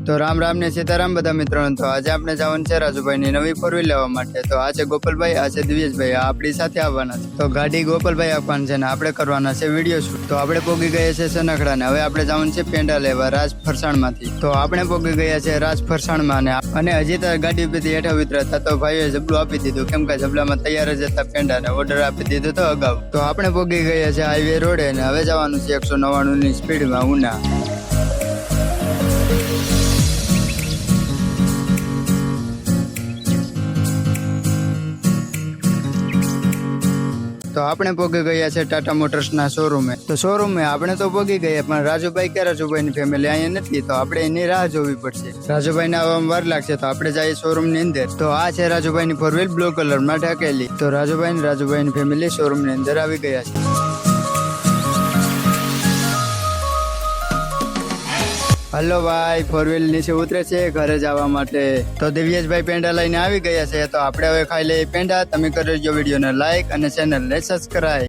તો રામ રામ ને સીતારામ બધા મિત્રોને। તો આજે આપણે જવાનું છે રાજુભાઈની નવી ફોર વ્હીલ લેવા માટે। તો આ છે ગોપાલભાઈ, આ છે દિવ્યેશભાઈ, આ આપણી સાથે આવવાના છે। તો ગાડી ગોપાલભાઈ આપવાની છે ને આપણે કરવાના છે વિડીયો શૂટ। તો આપણે પોગી ગયા છે સનખડા ને હવે આપણે જવાનું છે પેંડા લેવા રાજ ફરસાણમાંથી। તો આપણે પોગી ગયા છે રાજ ફરસાણમાં અને હજી તો ગાડી ઉપરથી હેઠા ઉતરતા તો ભાઈઓએ જબલું આપી દીધું, કેમ કે જબલામાં તૈયાર જ હતા પેંડા ને ઓર્ડર આપી દીધો તો અગાઉ। તો આપણે પોગી ગયા છે હાઈવે રોડે ને હવે જવાનું છે 199 ની સ્પીડમાં ઉના। તો આપણે પોગી ગયા છે ટાટા મોટર્સ ના શોરૂમે। તો શોરૂમે આપણે તો પોગી ગયા પણ રાજુભાઈ કે રાજુભાઈ ની ફેમિલી અહીંયા નથી, તો આપણે એની રાહ જોવી પડશે। રાજુભાઈ ને આવવામાં વાર લાગશે તો આપણે જઈએ શોરૂમ ની અંદર। તો આ છે રાજુભાઈ ની ફોર વ્હીલ બ્લુ કલર માં ઢાકેલી। તો રાજુભાઈ ની ફેમિલી શોરૂમ ની અંદર આવી ગયા છે। હલો ભાઈ, ફોર વ્હીલ નીચે ઉતરે છે ઘરે જવા માટે। તો દિવ્યેશભાઈ પેંડા લઈને આવી ગયા છે। તો આપણે હવે ખાઈ લઈએ પેંડા। તમે કરજો વિડીયોને લાઈક અને ચેનલને સબસ્ક્રાઈબ।